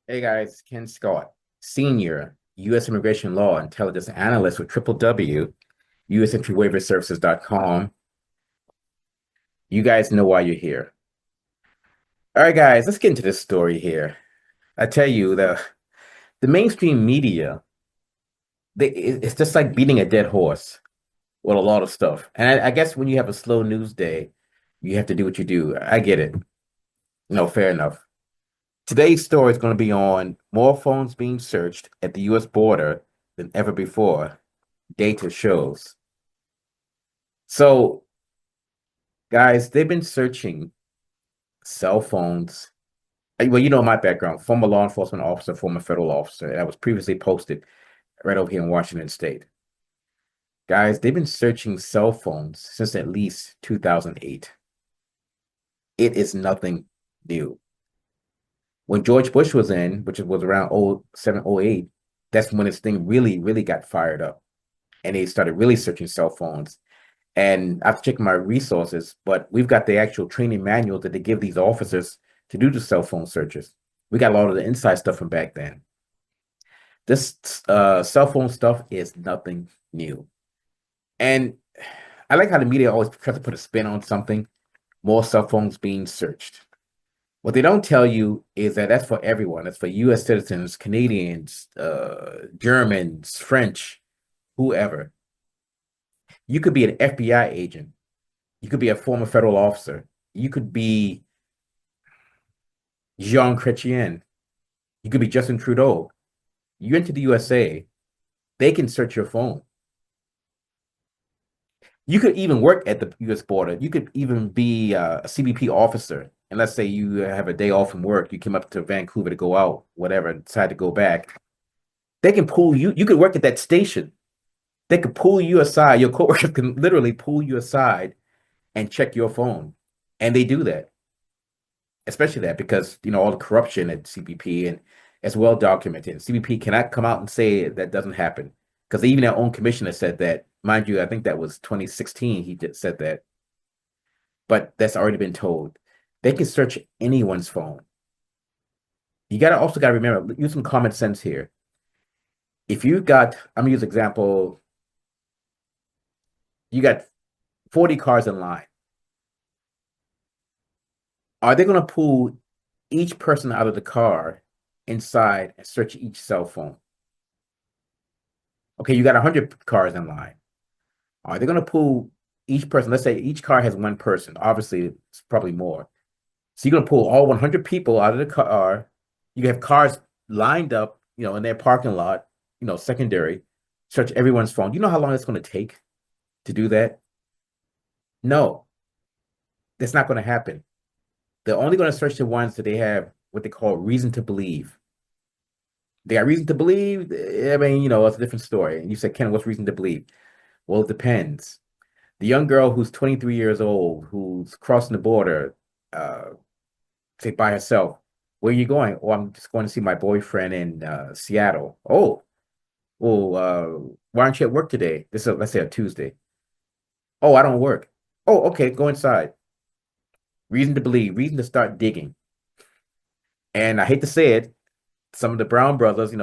Hey guys, Ken Scott, Senior U.S. Immigration Law Intelligence Analyst with www.usentry waiver services.com. You guys know why you're here. All right, guys, let's get into this story here. I tell you, the mainstream media, it's just like beating a dead horse with a lot of stuff. And I guess when you have a slow news day, you have to do what you do. I get it. No, fair enough. Today's story is going to be on more phones being searched at the U.S. border than ever before, data shows. So, guys, they've been searching cell phones. Well, you know my background, former law enforcement officer, former federal officer, and I was previously posted right over here in Washington State. Guys, they've been searching cell phones since at least 2008. It is nothing new. When George Bush was in, which was around 07, 08, that's when this thing really, really got fired up. And they started really searching cell phones. And I've checked my resources, but we've got the actual training manual that they give these officers to do the cell phone searches. We got a lot of the inside stuff from back then. This cell phone stuff is nothing new. And I like how the media always tries to put a spin on something, more cell phones being searched. What they don't tell you is that that's for everyone. That's for US citizens, Canadians, Germans, French, whoever. You could be an FBI agent. You could be a former federal officer. You could be Jean Chrétien. You could be Justin Trudeau. You enter the USA, they can search your phone. You could even work at the US border. You could even be a CBP officer. And let's say you have a day off from work, you came up to Vancouver to go out, whatever, and decide to go back. They can pull you. You could work at that station. They could pull you aside. Your coworkers can literally pull you aside and check your phone. And they do that, especially that because all the corruption at CBP and it's well documented. CBP cannot come out and say that doesn't happen because even their own commissioner said that. Mind you, I think that was 2016. He just said that, but that's already been told. They can search anyone's phone. You got to remember, use some common sense here. If you've got, I'm gonna use example, you got 40 cars in line. Are they going to pull each person out of the car inside and search each cell phone? Okay, you got 100 cars in line. Are they going to pull each person? Let's say each car has one person. Obviously, it's probably more. So you're going to pull all 100 people out of the car. You have cars lined up, in their parking lot, secondary, search everyone's phone. You know how long it's going to take to do that? No, that's not going to happen. They're only going to search the ones that they have what they call reason to believe. They got reason to believe. I mean, it's a different story. And you said, Ken, what's reason to believe? Well, it depends. The young girl who's 23 years old, who's crossing the border, uh, say by herself, where are you going? Oh, I'm just going to see my boyfriend in Seattle. Oh, well, why aren't you at work today? This is, let's say, a Tuesday. Oh, I don't work. Oh, okay, go inside. Reason to believe, reason to start digging. And I hate to say it, some of the Brown brothers,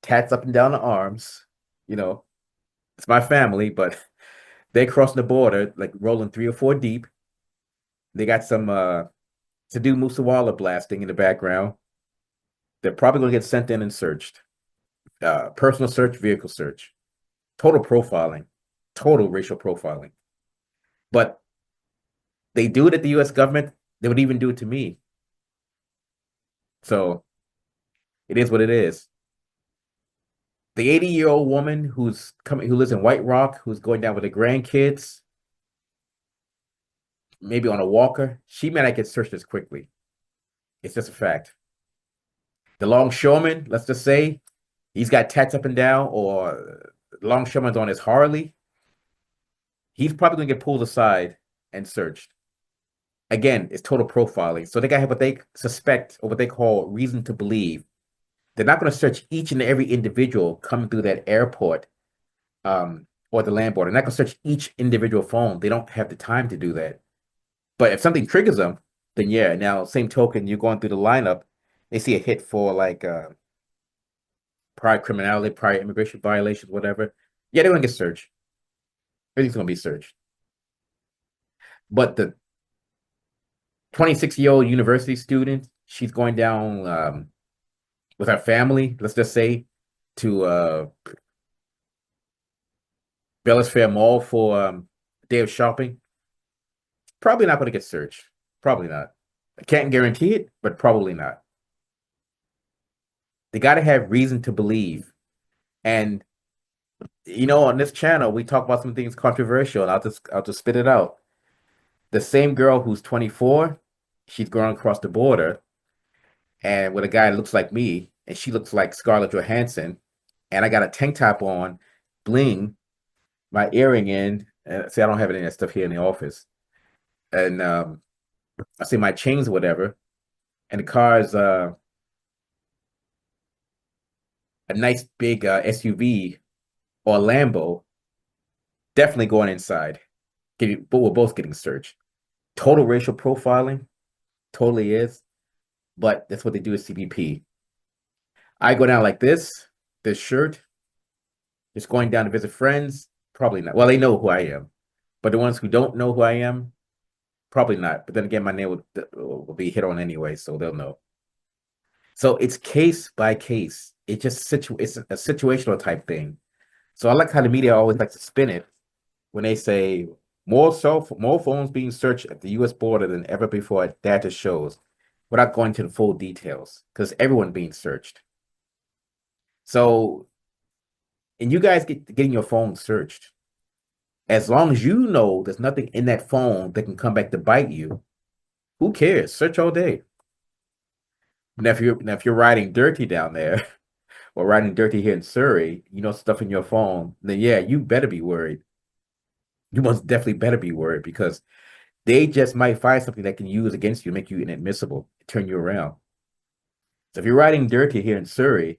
tats up and down the arms, you know, it's my family, but they crossing the border, like rolling 3 or 4 deep. They got some to do Musawala blasting in the background. They're probably going to get sent in and searched. Personal search, vehicle search, total profiling, total racial profiling. But they do it at the US government. They would even do it to me. So it is what it is. The 80-year-old woman who lives in White Rock, who's going down with her grandkids, maybe on a walker, she may not get searched as quickly. It's just a fact. The longshoreman, let's just say, he's got tats up and down, or the longshoreman's on his Harley, he's probably going to get pulled aside and searched. Again, it's total profiling. So they got what they suspect or what they call reason to believe. They're not going to search each and every individual coming through that airport or the land border. They're not going to search each individual phone. They don't have the time to do that. But if something triggers them, then yeah. Now, same token, you're going through the lineup They see a hit for like prior criminality, prior immigration violations, whatever. Yeah, they're gonna get searched. Everything's gonna be searched. But the 26-year-old university student, she's going down with her family, let's just say, to Bellis Fair Mall for a day of shopping. Probably not going to get searched. Probably not. I can't guarantee it, but probably not. They got to have reason to believe. And on this channel, we talk about some things controversial, and I'll just spit it out. The same girl who's 24, she's going across the border, and with a guy that looks like me, and she looks like Scarlett Johansson, and I got a tank top on, bling, my earring in. And see, I don't have any of that stuff here in the office, and I see my chains, or whatever, and the car's a nice big SUV or Lambo. Definitely going inside. But we're both getting searched. Total racial profiling, totally is. But that's what they do at CBP. I go down like this shirt, just going down to visit friends. Probably not. Well, they know who I am, but the ones who don't know who I am, probably not. But then again, my name will be hit on anyway, so they'll know. So it's case by case. It's a situational type thing. So I like how the media always likes to spin it when they say more phones being searched at the U.S. border than ever before. Data shows, without going to the full details, because everyone being searched. So, and you guys getting your phone searched. As long as you know there's nothing in that phone that can come back to bite you, who cares? Search all day. Now if you're riding dirty down there or riding dirty here in Surrey, stuff in your phone, then yeah, you better be worried. You most definitely better be worried because they just might find something that can use against you, make you inadmissible, turn you around. So if you're riding dirty here in Surrey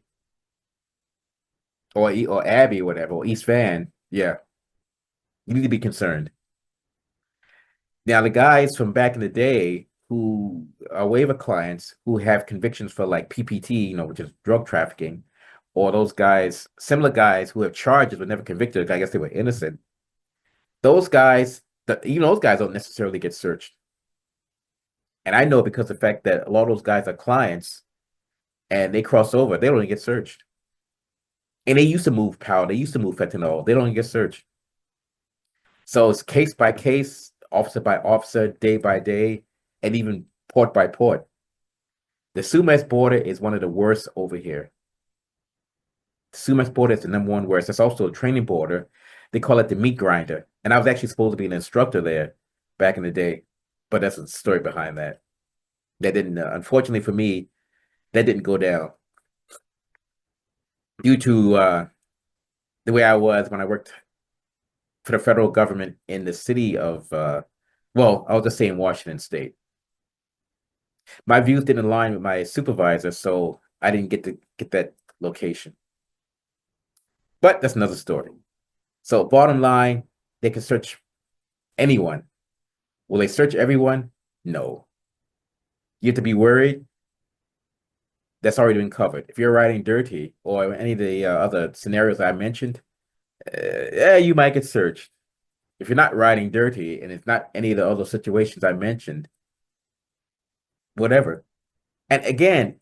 or Abbey or whatever, or East Van, yeah, you need to be concerned. Now, the guys from back in the day who are waiver clients who have convictions for like PPT, which is drug trafficking, or those guys, similar guys who have charges but never convicted, I guess they were innocent. Those guys, those guys don't necessarily get searched. And I know because of the fact that a lot of those guys are clients and they cross over, they don't even get searched. And they used to move powder, they used to move fentanyl, they don't even get searched. So it's case by case, officer by officer, day by day, and even port by port. The Suez border is one of the worst over here. The Suez border is the number one worst. It's also a training border. They call it the meat grinder. And I was actually supposed to be an instructor there back in the day, but that's a story behind that. That didn't, unfortunately for me, that didn't go down due to the way I was when I worked for the federal government in the city of, well, I'll just say in Washington State. My views didn't align with my supervisor, so I didn't get to get that location. But that's another story. So bottom line, they can search anyone. Will they search everyone? No. You have to be worried. That's already been covered. If you're riding dirty or any of the other scenarios I mentioned, yeah, you might get searched. If you're not riding dirty and it's not any of the other situations I mentioned, whatever. And again,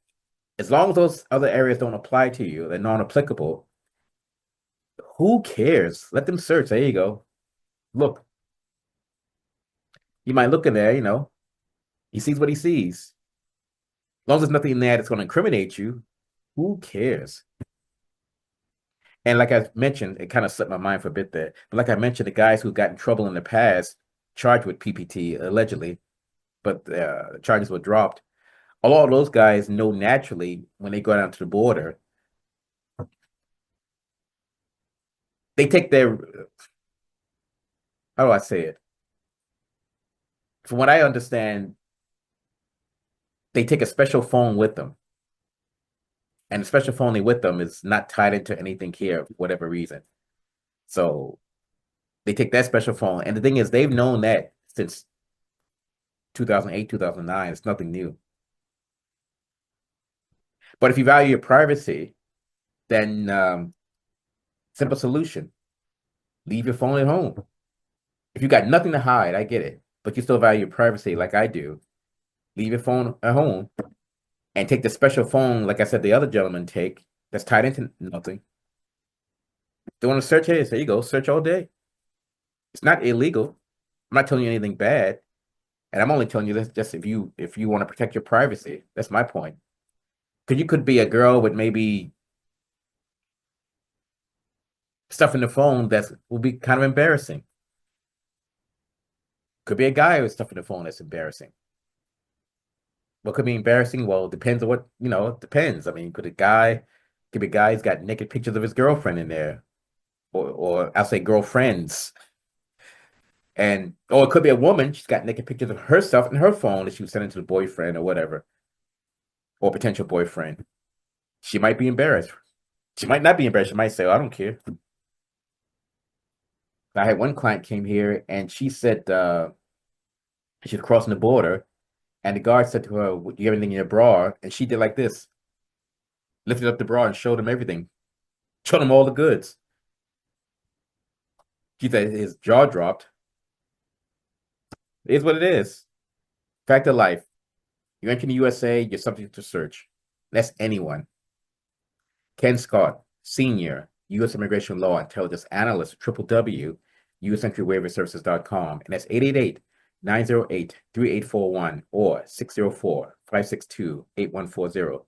as long as those other areas don't apply to you, they're non-applicable, who cares? Let them search. There you go. Look, you might look in there, he sees what he sees. As long as there's nothing in there that's going to incriminate you, who cares? And like I mentioned, it kind of slipped my mind for a bit there. But like I mentioned, the guys who got in trouble in the past, charged with PPT allegedly, but the charges were dropped. A lot of those guys know naturally when they go down to the border, they take their, how do I say it? From what I understand, they take a special phone with them. And the special phone they with them is not tied into anything here for whatever reason. So they take that special phone. And the thing is, they've known that since 2008, 2009. It's nothing new. But if you value your privacy, then simple solution: leave your phone at home. If you got nothing to hide, I get it, but you still value your privacy, like I do. Leave your phone at home and take the special phone, like I said, the other gentleman take that's tied into nothing. They want to search it. There you go. Search all day. It's not illegal. I'm not telling you anything bad, and I'm only telling you this just if you want to protect your privacy. That's my point. Because you could be a girl with maybe stuff in the phone that will be kind of embarrassing. Could be a guy with stuff in the phone that's embarrassing. What could be embarrassing? Well, it depends on what, it depends. I mean, could be a guy who's got naked pictures of his girlfriend in there, or I'll say girlfriends. Or it could be a woman, she's got naked pictures of herself in her phone that she was sending to the boyfriend or whatever, or potential boyfriend. She might be embarrassed. She might not be embarrassed. She might say, oh, I don't care. I had one client came here and she said she's crossing the border, and the guard said to her, do you have anything in your bra? And she did like this, lifted up the bra and showed him everything, showed him all the goods. She said his jaw dropped. It is what it is. Fact of life. You enter the USA, you're subject to search. That's anyone. Ken Scott, Senior, U.S. Immigration Law Intelligence Analyst, www.usentry.waiverservices.com. And that's 888-908-3841 or 604-562-8140.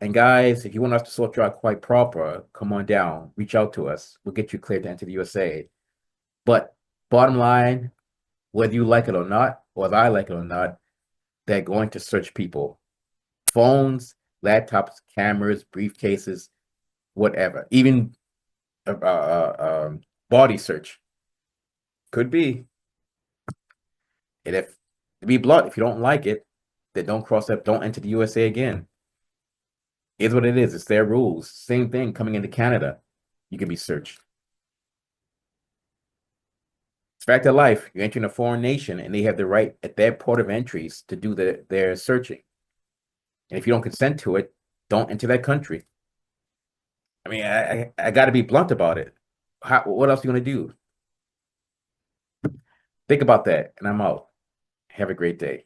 And guys, if you want us to sort you out quite proper, come on down, reach out to us. We'll get you cleared to enter the USA. But bottom line, whether you like it or not, or if I like it or not, they're going to search people. Phones, laptops, cameras, briefcases, whatever. Even body search could be. And if to be blunt, if you don't like it, then don't cross up, don't enter the USA again. It's what it is. It's their rules. Same thing coming into Canada. You can be searched. It's fact of life. You're entering a foreign nation and they have the right at their port of entries to do their searching. And if you don't consent to it, don't enter that country. I mean, I got to be blunt about it. What else are you going to do? Think about that, and I'm out. Have a great day.